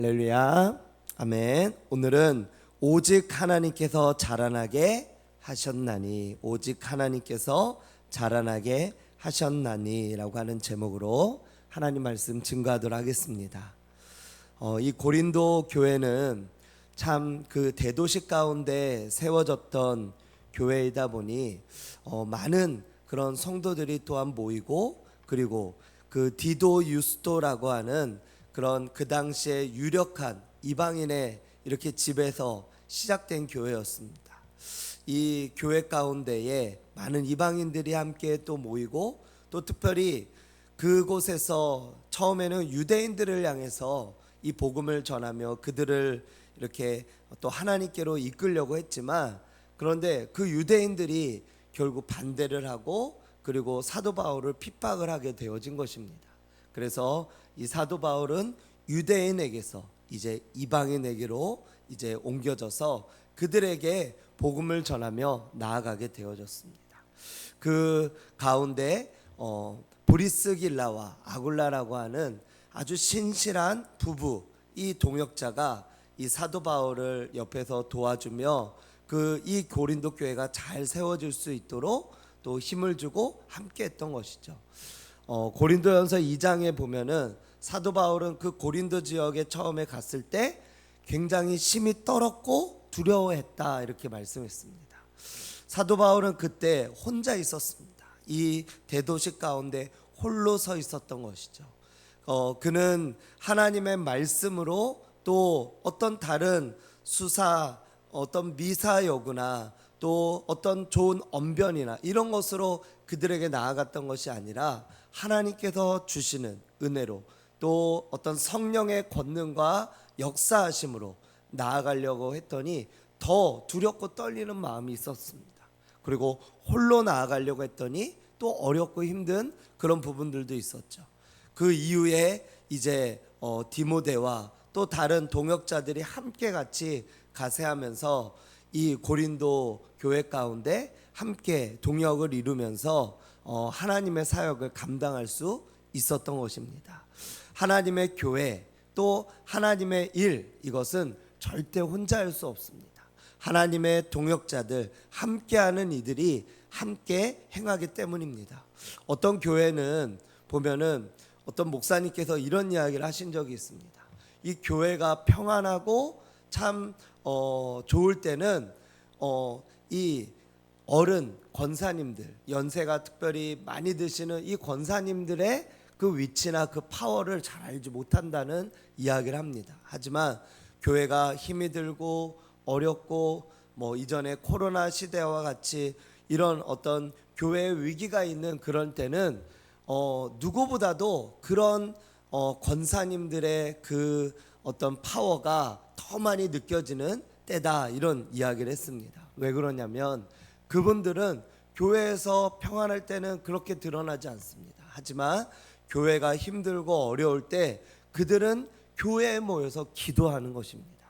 할렐루야, 아멘. 오늘은 오직 하나님께서 자라나게 하셨나니, 오직 하나님께서 자라나게 하셨나니라고 하는 제목으로 하나님 말씀 증거하도록 하겠습니다. 이 고린도 교회는 참 그 대도시 가운데 세워졌던 교회이다 보니 많은 그런 성도들이 또한 모이고, 그리고 그 디도 유스토라고 하는 그런 그 당시에 유력한 이방인의 이렇게 집에서 시작된 교회였습니다. 이 교회 가운데에 많은 이방인들이 함께 또 모이고, 또 특별히 그곳에서 처음에는 유대인들을 향해서 이 복음을 전하며 그들을 이렇게 또 하나님께로 이끌려고 했지만, 그런데 그 유대인들이 결국 반대를 하고, 그리고 사도 바울을 핍박을 하게 되어진 것입니다. 그래서 이 사도 바울은 유대인에게서 이제 이방인에게로 이제 옮겨져서 그들에게 복음을 전하며 나아가게 되어졌습니다. 그 가운데 브리스길라와 아굴라라고 하는 아주 신실한 부부, 이 동역자가 이 사도 바울을 옆에서 도와주며 이 고린도 교회가 잘 세워질 수 있도록 또 힘을 주고 함께 했던 것이죠. 고린도전서 2장에 보면은 사도 바울은 그 고린도 지역에 처음에 갔을 때 굉장히 심히 떨었고 두려워했다, 이렇게 말씀했습니다. 사도 바울은 그때 혼자 있었습니다. 이 대도시 가운데 홀로 서 있었던 것이죠. 그는 하나님의 말씀으로 또 어떤 다른 수사, 어떤 미사여구나 또 어떤 좋은 언변이나 이런 것으로 그들에게 나아갔던 것이 아니라 하나님께서 주시는 은혜로 또 어떤 성령의 권능과 역사하심으로 나아가려고 했더니 더 두렵고 떨리는 마음이 있었습니다. 그리고 홀로 나아가려고 했더니 또 어렵고 힘든 그런 부분들도 있었죠. 그 이후에 이제 디모데와 또 다른 동역자들이 함께 같이 가세하면서 이 고린도 교회 가운데 함께 동역을 이루면서 하나님의 사역을 감당할 수 있었던 것입니다. 하나님의 교회 또 하나님의 일, 이것은 절대 혼자 할 수 없습니다. 하나님의 동역자들, 함께하는 이들이 함께 행하기 때문입니다. 어떤 교회는 보면은 어떤 목사님께서 이런 이야기를 하신 적이 있습니다. 이 교회가 평안하고 참 좋을 때는 이 어른 권사님들, 연세가 특별히 많이 드시는 이 권사님들의 그 위치나 그 파워를 잘 알지 못한다는 이야기를 합니다. 하지만 교회가 힘이 들고 어렵고 이전에 코로나 시대와 같이 이런 어떤 교회의 위기가 있는 그런 때는 누구보다도 그런 권사님들의 그 어떤 파워가 더 많이 느껴지는 때다, 이런 이야기를 했습니다. 왜 그러냐면 그분들은 교회에서 평안할 때는 그렇게 드러나지 않습니다. 하지만 교회가 힘들고 어려울 때 그들은 교회에 모여서 기도하는 것입니다.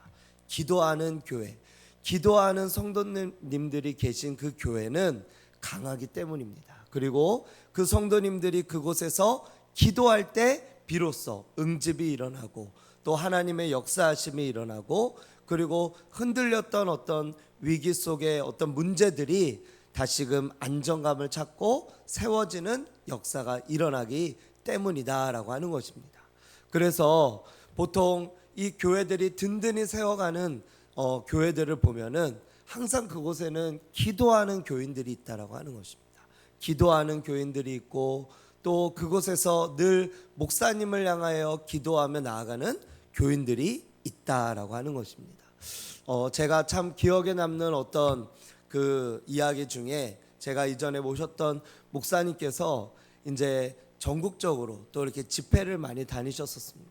기도하는 교회, 기도하는 성도님들이 계신 그 교회는 강하기 때문입니다. 그리고 그 성도님들이 그곳에서 기도할 때 비로소 응집이 일어나고 또 하나님의 역사하심이 일어나고, 그리고 흔들렸던 어떤 위기 속의 어떤 문제들이 다시금 안정감을 찾고 세워지는 역사가 일어나기 때문이다라고 하는 것입니다. 그래서 보통 이 교회들이 든든히 세워가는 교회들을 보면은 항상 그곳에는 기도하는 교인들이 있다라고 하는 것입니다. 기도하는 교인들이 있고 또 그곳에서 늘 목사님을 향하여 기도하며 나아가는 교인들이 있다라고 하는 것입니다. 제가 참 기억에 남는 어떤 그 이야기 중에, 제가 이전에 모셨던 목사님께서 이제 전국적으로 또 이렇게 집회를 많이 다니셨었습니다.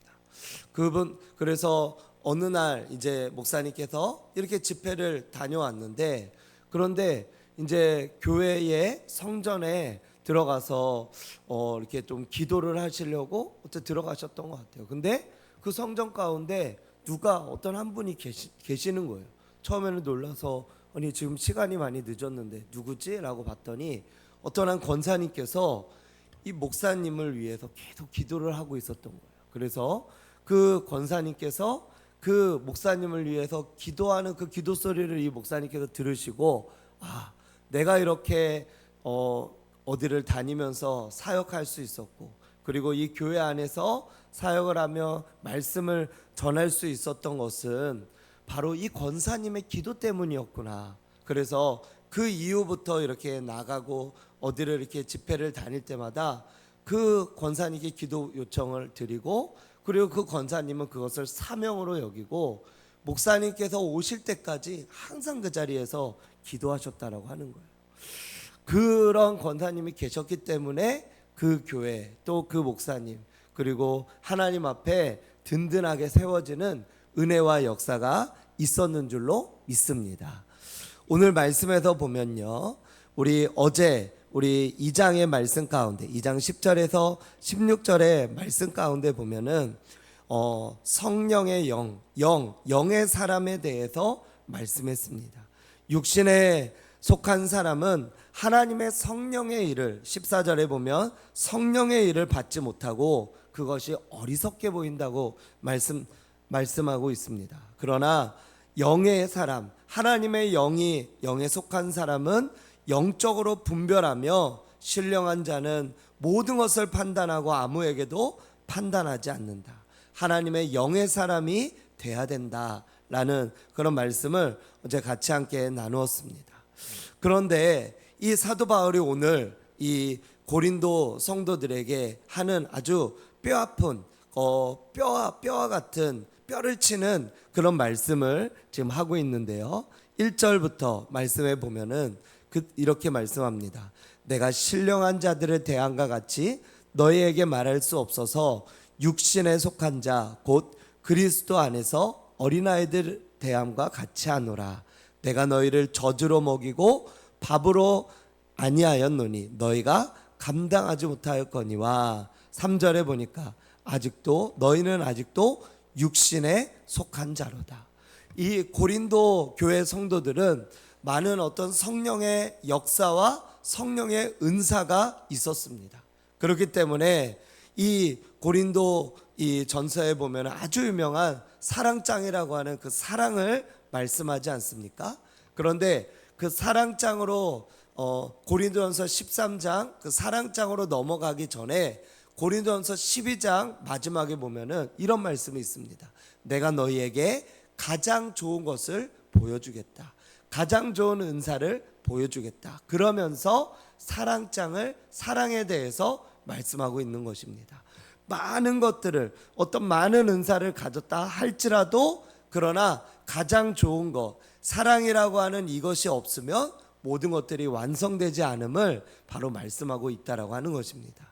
그래서 어느 날 이제 목사님께서 이렇게 집회를 다녀왔는데, 그런데 이제 교회의 성전에 들어가서 이렇게 좀 기도를 하시려고 어째 들어가셨던 것 같아요. 근데 그 성전 가운데 누가 어떤 한 분이 계시는 거예요. 처음에는 놀라서 아니 지금 시간이 많이 늦었는데 누구지? 라고 봤더니 어떤 한 권사님께서 이 목사님을 위해서 계속 기도를 하고 있었던 거예요. 그래서 그 권사님께서 그 목사님을 위해서 기도하는 그 기도 소리를 이 목사님께서 들으시고, 아, 내가 이렇게 어디를 다니면서 사역할 수 있었고, 그리고 이 교회 안에서 사역을 하며 말씀을 전할 수 있었던 것은 바로 이 권사님의 기도 때문이었구나. 그래서 그 이후부터 이렇게 나가고 어디를 이렇게 집회를 다닐 때마다 그 권사님께 기도 요청을 드리고, 그리고 그 권사님은 그것을 사명으로 여기고 목사님께서 오실 때까지 항상 그 자리에서 기도하셨다라고 하는 거예요. 그런 권사님이 계셨기 때문에 그 교회, 또 그 목사님, 그리고 하나님 앞에 든든하게 세워지는 은혜와 역사가 있었는 줄로 믿습니다. 오늘 말씀에서 보면요, 우리 어제 우리 2장의 말씀 가운데 2장 10절에서 16절의 말씀 가운데 보면은 성령의 영의 사람에 대해서 말씀했습니다. 육신에 속한 사람은 하나님의 성령의 일을 14절에 보면 성령의 일을 받지 못하고 그것이 어리석게 보인다고 말씀하고 있습니다. 그러나 영의 사람, 하나님의 영에 속한 사람은 영적으로 분별하며 신령한 자는 모든 것을 판단하고 아무에게도 판단하지 않는다. 하나님의 영의 사람이 돼야 된다라는 그런 말씀을 어제 같이 함께 나누었습니다. 그런데 이 사도 바울이 오늘 이 고린도 성도들에게 하는 아주 뼈아픈 뼈와 같은 뼈를 치는 그런 말씀을 지금 하고 있는데요. 1절부터 말씀해 보면은 이렇게 말씀합니다. 내가 신령한 자들의 대함과 같이 너희에게 말할 수 없어서 육신에 속한 자 곧 그리스도 안에서 어린아이들 대함과 같이 하노라. 내가 너희를 젖으로 먹이고 밥으로 아니하였노니 너희가 감당하지 못하였거니와. 3절에 보니까 너희는 아직도 육신에 속한 자로다. 이 고린도 교회 성도들은 많은 어떤 성령의 역사와 성령의 은사가 있었습니다. 그렇기 때문에 이 고린도 이 전서에 보면 아주 유명한 사랑장이라고 하는 그 사랑을 말씀하지 않습니까? 그런데 그 사랑장으로 고린도전서 13장 그 사랑장으로 넘어가기 전에 고린도전서 12장 마지막에 보면은 이런 말씀이 있습니다. 내가 너희에게 가장 좋은 것을 보여주겠다. 가장 좋은 은사를 보여주겠다. 그러면서 사랑에 대해서 말씀하고 있는 것입니다. 많은 것들을 많은 은사를 가졌다 할지라도 그러나 가장 좋은 것, 사랑이라고 하는 이것이 없으면 모든 것들이 완성되지 않음을 바로 말씀하고 있다라고 하는 것입니다.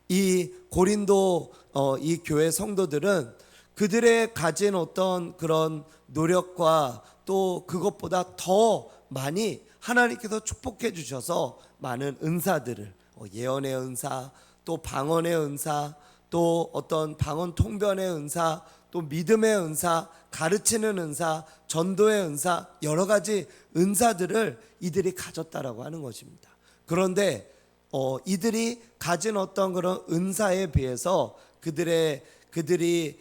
이 고린도 이 교회 성도들은 그들의 가진 어떤 그런 노력과 또 그것보다 더 많이 하나님께서 축복해 주셔서 많은 은사들을 예언의 은사, 또 방언의 은사, 또 어떤 방언 통변의 은사, 또 믿음의 은사, 가르치는 은사, 전도의 은사, 여러 가지 은사들을 이들이 가졌다라고 하는 것입니다. 그런데 이들이 가진 어떤 그런 은사에 비해서 그들이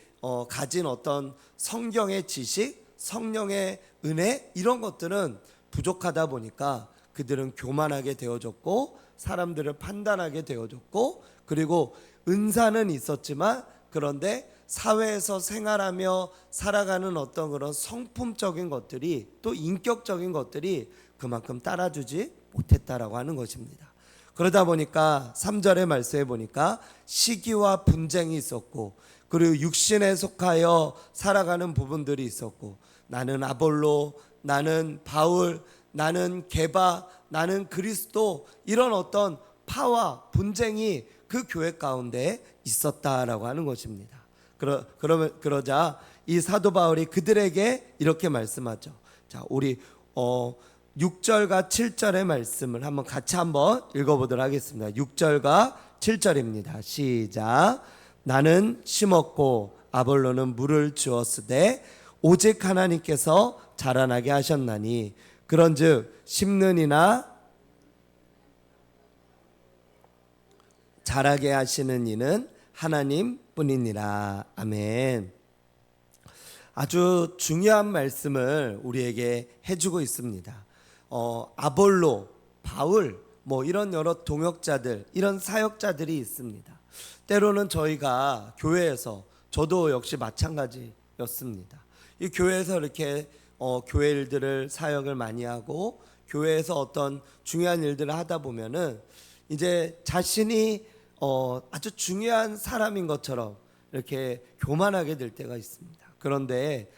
가진 어떤 성경의 지식, 성령의 은혜 이런 것들은 부족하다 보니까 그들은 교만하게 되어졌고 사람들을 판단하게 되어졌고, 그리고 은사는 있었지만 그런데 사회에서 생활하며 살아가는 어떤 그런 성품적인 것들이 또 인격적인 것들이 그만큼 따라주지 못했다라고 하는 것입니다. 그러다 보니까 3절의 말씀에 보니까 시기와 분쟁이 있었고, 그리고 육신에 속하여 살아가는 부분들이 있었고, 나는 아볼로, 나는 바울, 나는 게바, 나는 그리스도, 이런 어떤 파와 분쟁이 그 교회 가운데 있었다라고 하는 것입니다. 그러자 이 사도 바울이 그들에게 이렇게 말씀하죠. 자, 우리 6절과 7절의 말씀을 같이 한번 읽어보도록 하겠습니다. 6절과 7절입니다. 시작. 나는 심었고 아볼로는 물을 주었으되 오직 하나님께서 자라나게 하셨나니 그런즉 심는 이나 자라게 하시는 이는 하나님 뿐이니라. 아멘. 아주 중요한 말씀을 우리에게 해주고 있습니다. 아볼로, 바울, 이런 여러 동역자들, 이런 사역자들이 있습니다. 때로는 저희가 교회에서, 저도 역시 마찬가지였습니다. 이 교회에서 이렇게 교회 일들을, 사역을 많이 하고 교회에서 어떤 중요한 일들을 하다 보면은 이제 자신이 아주 중요한 사람인 것처럼 이렇게 교만하게 될 때가 있습니다. 그런데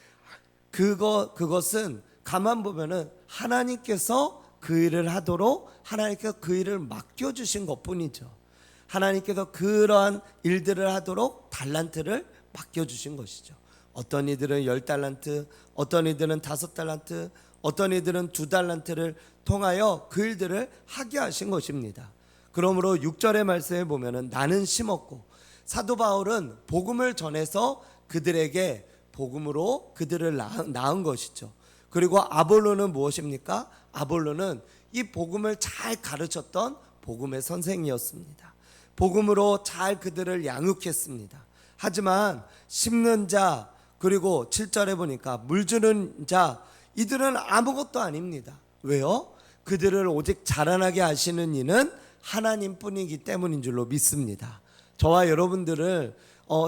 그것은 가만 보면은 하나님께서 그 일을 하도록 하나님께서 그 일을 맡겨주신 것뿐이죠. 하나님께서 그러한 일들을 하도록 달란트를 맡겨주신 것이죠. 어떤 이들은 10달란트, 어떤 이들은 5달란트, 어떤 이들은 2달란트를 통하여 그 일들을 하게 하신 것입니다. 그러므로 6절의 말씀에 보면은 나는 심었고, 사도 바울은 복음을 전해서 그들에게 복음으로 그들을 낳은 것이죠. 그리고 아볼로는 무엇입니까? 아볼로는 이 복음을 잘 가르쳤던 복음의 선생이었습니다. 복음으로 잘 그들을 양육했습니다. 하지만 심는 자, 그리고 7절에 보니까 물 주는 자, 이들은 아무것도 아닙니다. 왜요? 그들을 오직 자라나게 하시는 이는 하나님뿐이기 때문인 줄로 믿습니다. 저와 여러분들을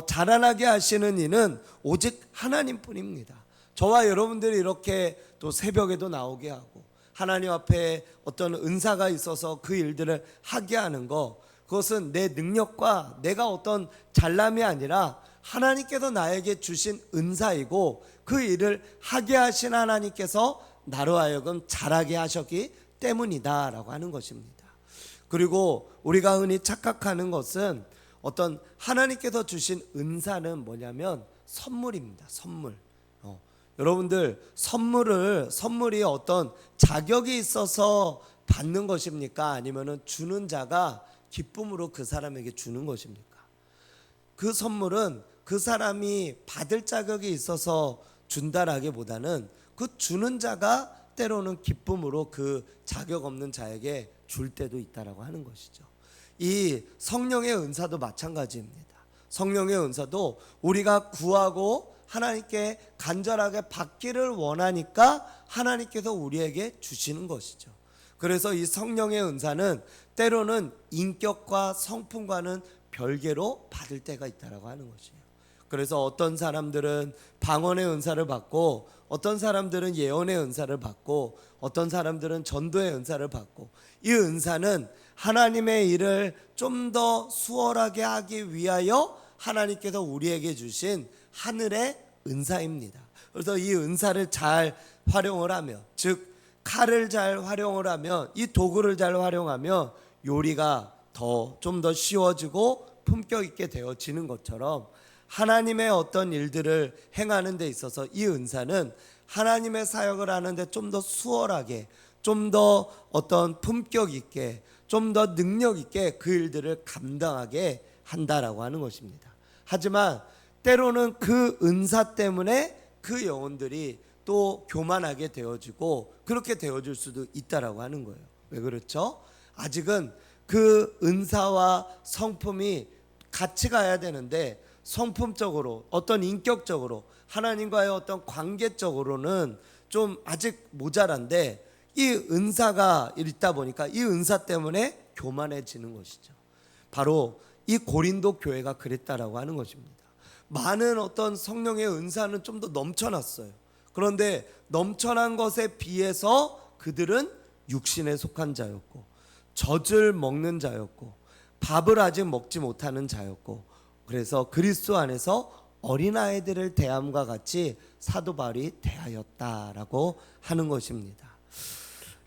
자라나게 하시는 이는 오직 하나님뿐입니다. 저와 여러분들이 이렇게 또 새벽에도 나오게 하고 하나님 앞에 어떤 은사가 있어서 그 일들을 하게 하는 것, 그것은 내 능력과 내가 어떤 잘남이 아니라 하나님께서 나에게 주신 은사이고, 그 일을 하게 하신 하나님께서 나로 하여금 잘하게 하셨기 때문이다 라고 하는 것입니다. 그리고 우리가 흔히 착각하는 것은 어떤 하나님께서 주신 은사는 뭐냐면 선물입니다. 선물. 여러분들, 선물이 어떤 자격이 있어서 받는 것입니까? 아니면은 주는 자가 기쁨으로 그 사람에게 주는 것입니까? 그 선물은 그 사람이 받을 자격이 있어서 준다라기보다는 그 주는 자가 때로는 기쁨으로 그 자격 없는 자에게 줄 때도 있다라고 하는 것이죠. 이 성령의 은사도 마찬가지입니다. 성령의 은사도 우리가 구하고 하나님께 간절하게 받기를 원하니까 하나님께서 우리에게 주시는 것이죠. 그래서 이 성령의 은사는 때로는 인격과 성품과는 별개로 받을 때가 있다라고 하는 것이에요. 그래서 어떤 사람들은 방언의 은사를 받고, 어떤 사람들은 예언의 은사를 받고, 어떤 사람들은 전도의 은사를 받고, 이 은사는 하나님의 일을 좀 더 수월하게 하기 위하여 하나님께서 우리에게 주신 하늘의 은사입니다. 그래서 이 은사를 잘 활용을 하면, 즉 칼을 잘 활용을 하면, 이 도구를 잘 활용하면 요리가 좀 더 쉬워지고 품격 있게 되어지는 것처럼, 하나님의 어떤 일들을 행하는 데 있어서 이 은사는 하나님의 사역을 하는데 좀 더 수월하게, 좀 더 어떤 품격 있게, 좀 더 능력 있게 그 일들을 감당하게 한다라고 하는 것입니다. 하지만 때로는 그 은사 때문에 그 영혼들이 또 교만하게 되어지고 그렇게 되어질 수도 있다라고 하는 거예요. 왜 그렇죠? 아직은 그 은사와 성품이 같이 가야 되는데, 성품적으로, 어떤 인격적으로, 하나님과의 어떤 관계적으로는 좀 아직 모자란데, 이 은사가 있다 보니까 이 은사 때문에 교만해지는 것이죠. 바로 이 고린도 교회가 그랬다라고 하는 것입니다. 많은 어떤 성령의 은사는 좀 더 넘쳐났어요. 그런데 넘쳐난 것에 비해서 그들은 육신에 속한 자였고, 젖을 먹는 자였고, 밥을 아직 먹지 못하는 자였고, 그래서 그리스도 안에서 어린아이들을 대함과 같이 사도 바울이 대하였다라고 하는 것입니다.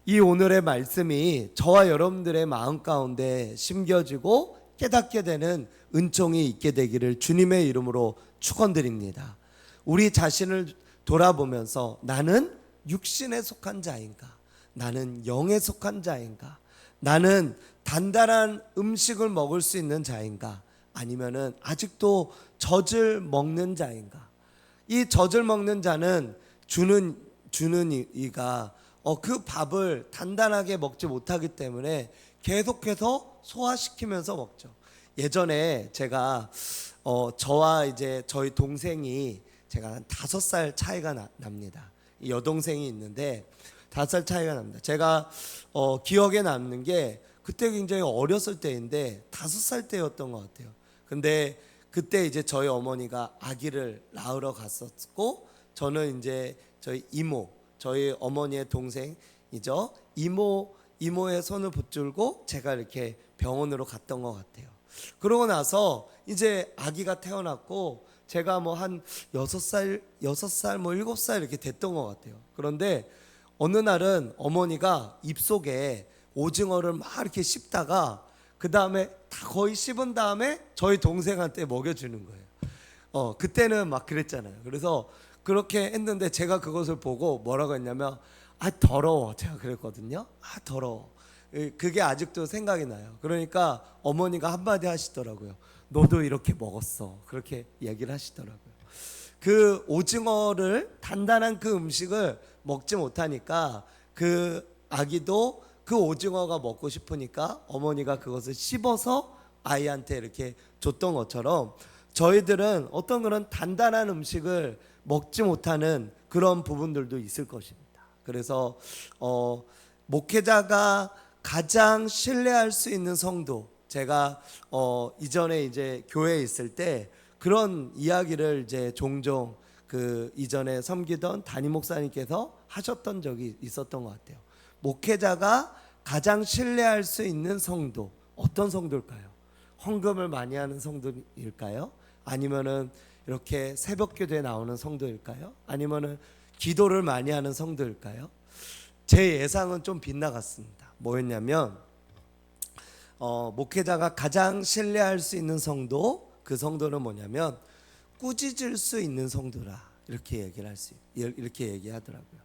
이 오늘의 말씀이 저와 여러분들의 마음 가운데 심겨지고 깨닫게 되는 은총이 있게 되기를 주님의 이름으로 축원드립니다. 우리 자신을 돌아보면서 나는 육신에 속한 자인가? 나는 영에 속한 자인가? 나는 단단한 음식을 먹을 수 있는 자인가? 아니면은 아직도 젖을 먹는 자인가? 이 젖을 먹는 자는 주는 이가 그 밥을 단단하게 먹지 못하기 때문에 계속해서 소화시키면서 먹죠. 예전에 제가 저와 이제 저희 동생이 제가 한 5살 차이가 납니다. 여동생이 있는데 5살 차이가 납니다. 제가 기억에 남는 게 그때 굉장히 어렸을 때인데 5살 때였던 것 같아요. 근데 그때 이제 저희 어머니가 아기를 낳으러 갔었고, 저는 이제 저희 이모, 저희 어머니의 동생이죠, 이모의 손을 붙들고 제가 이렇게 병원으로 갔던 것 같아요. 그러고 나서 이제 아기가 태어났고 제가 뭐 한 6살 뭐 7살 이렇게 됐던 것 같아요. 그런데 어느 날은 어머니가 입속에 오징어를 막 이렇게 씹다가 그 다음에 다 거의 씹은 다음에 저희 동생한테 먹여주는 거예요. 그때는 막 그랬잖아요. 그래서 그렇게 했는데 제가 그것을 보고 뭐라고 했냐면, 아 더러워, 제가 그랬거든요. 아 더러워. 그게 아직도 생각이 나요. 그러니까 어머니가 한마디 하시더라고요. 너도 이렇게 먹었어. 그렇게 얘기를 하시더라고요. 그 오징어를, 단단한 그 음식을 먹지 못하니까 그 아기도 그 오징어가 먹고 싶으니까 어머니가 그것을 씹어서 아이한테 이렇게 줬던 것처럼, 저희들은 어떤 그런 단단한 음식을 먹지 못하는 그런 부분들도 있을 것입니다. 그래서 목회자가 가장 신뢰할 수 있는 성도, 제가 이전에 이제 교회에 있을 때 그런 이야기를 이제 종종 그 이전에 섬기던 담임 목사님께서 하셨던 적이 있었던 것 같아요. 목회자가 가장 신뢰할 수 있는 성도, 어떤 성도일까요? 헌금을 많이 하는 성도일까요? 아니면은 이렇게 새벽 기도에 나오는 성도일까요? 아니면은 기도를 많이 하는 성도일까요? 제 예상은 좀 빗나갔습니다. 뭐였냐면 목회자가 가장 신뢰할 수 있는 성도, 그 성도는 뭐냐면 꾸짖을 수 있는 성도라, 이렇게 이렇게 얘기하더라고요.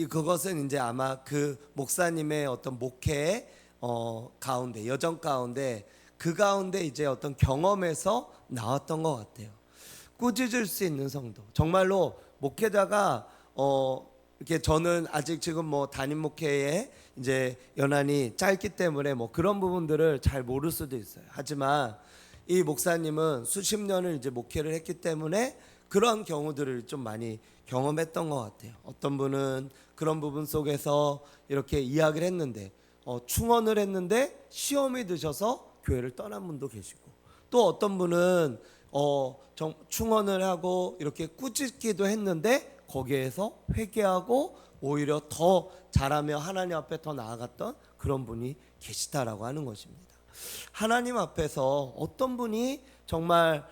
그것은 이제 아마 그 목사님의 어떤 목회 가운데, 여정 가운데, 그 가운데 이제 어떤 경험에서 나왔던 것 같아요. 꾸짖을 수 있는 성도, 정말로 목회자가 이렇게, 저는 아직 지금 뭐 담임 목회에 이제 연한이 짧기 때문에 뭐 그런 부분들을 잘 모를 수도 있어요. 하지만 이 목사님은 수십 년을 이제 목회를 했기 때문에 그런 경우들을 좀 많이 경험했던 것 같아요. 어떤 분은 그런 부분 속에서 이렇게 이야기를 했는데, 충원을 했는데 시험이 드셔서 교회를 떠난 분도 계시고, 또 어떤 분은 충원을 하고 이렇게 꾸짖기도 했는데 거기에서 회개하고 오히려 더 잘하며 하나님 앞에 더 나아갔던 그런 분이 계시다라고 하는 것입니다. 하나님 앞에서 어떤 분이 정말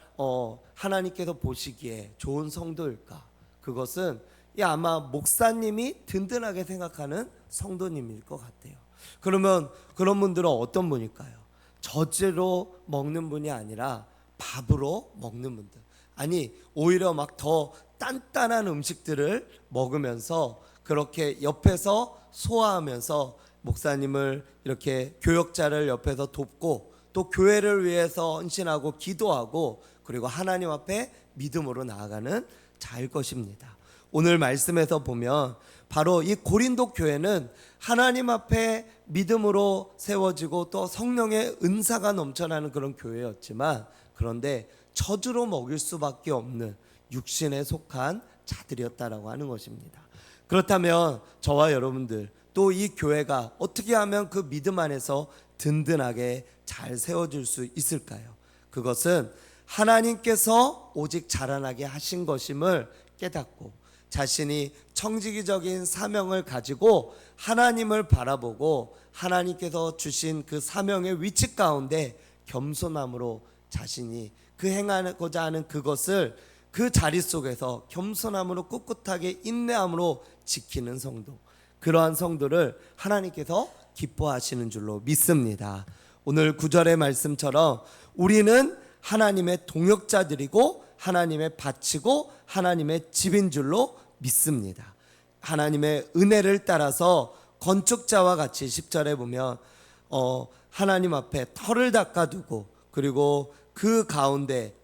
하나님께서 보시기에 좋은 성도일까? 그것은 아마 목사님이 든든하게 생각하는 성도님일 것 같아요. 그러면 그런 분들은 어떤 분일까요? 젖으로 먹는 분이 아니라 밥으로 먹는 분들, 아니 오히려 막 더 단단한 음식들을 먹으면서 그렇게 옆에서 소화하면서 목사님을 이렇게, 교역자를 옆에서 돕고 또 교회를 위해서 헌신하고 기도하고, 그리고 하나님 앞에 믿음으로 나아가는 자일 것입니다. 오늘 말씀에서 보면 바로 이 고린도 교회는 하나님 앞에 믿음으로 세워지고 또 성령의 은사가 넘쳐나는 그런 교회였지만, 그런데 저주로 먹일 수밖에 없는 육신에 속한 자들이었다라고 하는 것입니다. 그렇다면 저와 여러분들, 또 이 교회가 어떻게 하면 그 믿음 안에서 든든하게 잘 세워질 수 있을까요? 그것은 하나님께서 오직 자라나게 하신 것임을 깨닫고 자신이 청지기적인 사명을 가지고 하나님을 바라보고 하나님께서 주신 그 사명의 위치 가운데 겸손함으로 자신이 그 행하고자 하는 그것을 그 자리 속에서 겸손함으로 꿋꿋하게 인내함으로 지키는 성도, 그러한 성도를 하나님께서 기뻐하시는 줄로 믿습니다. 오늘 9절의 말씀처럼 우리는 하나님의 동역자들이고 하나님의 밭이고 하나님의 집인 줄로 믿습니다. 하나님의 은혜를 따라서 건축자와 같이 10절에 보면 하나님 앞에 터를 닦아두고 그리고 그 가운데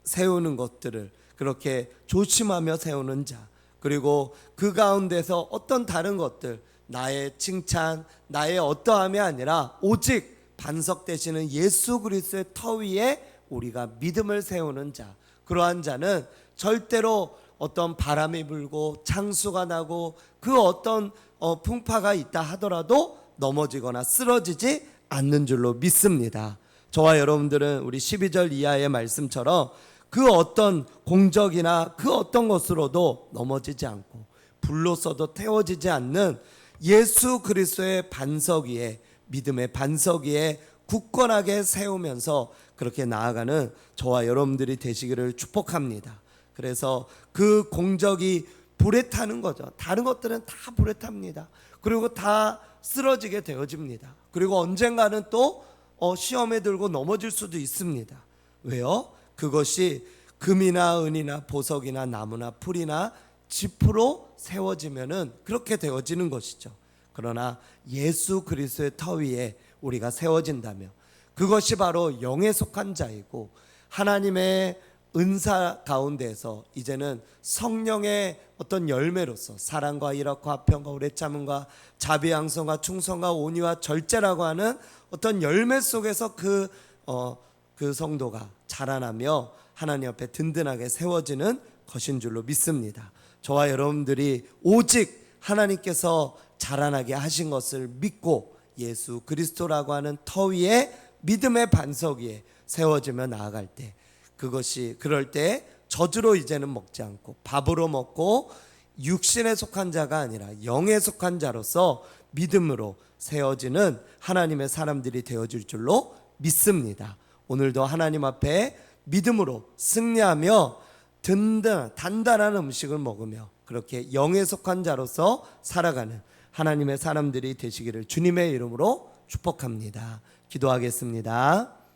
세우는 것들을 그렇게 조심하며 세우는 자, 그리고 그 가운데서 어떤 다른 것들, 나의 칭찬, 나의 어떠함이 아니라 오직 반석 되시는 예수 그리스도의 터 위에 우리가 믿음을 세우는 자, 그러한 자는 절대로 어떤 바람이 불고 창수가 나고 그 어떤 풍파가 있다 하더라도 넘어지거나 쓰러지지 않는 줄로 믿습니다. 저와 여러분들은 우리 12절 이하의 말씀처럼 그 어떤 공적이나 그 어떤 것으로도 넘어지지 않고 불로서도 태워지지 않는 예수 그리스도의 반석 위에, 믿음의 반석 위에 굳건하게 세우면서 그렇게 나아가는 저와 여러분들이 되시기를 축복합니다. 그래서 그 공적이 불에 타는 거죠. 다른 것들은 다 불에 탑니다. 그리고 다 쓰러지게 되어집니다. 그리고 언젠가는 또 시험에 들고 넘어질 수도 있습니다. 왜요? 그것이 금이나 은이나 보석이나 나무나 풀이나 짚으로 세워지면은 그렇게 되어지는 것이죠. 그러나 예수 그리스도의 터 위에 우리가 세워진다면 그것이 바로 영에 속한 자이고 하나님의 은사 가운데에서 이제는 성령의 어떤 열매로서 사랑과 일확과 화평과 오래 참음과 자비 양성과 충성과 온유와 절제라고 하는 어떤 열매 속에서 그 성도가 자라나며 하나님 앞에 든든하게 세워지는 것인 줄로 믿습니다. 저와 여러분들이 오직 하나님께서 자라나게 하신 것을 믿고 예수 그리스도라고 하는 터 위에 믿음의 반석 위에 세워지며 나아갈 때, 그것이 그럴 때 젖으로 이제는 먹지 않고 밥으로 먹고 육신에 속한 자가 아니라 영에 속한 자로서 믿음으로 세워지는 하나님의 사람들이 되어질 줄로 믿습니다. 오늘도 하나님 앞에 믿음으로 승리하며 단단한 음식을 먹으며 그렇게 영에 속한 자로서 살아가는 하나님의 사람들이 되시기를 주님의 이름으로 축복합니다. 기도하겠습니다.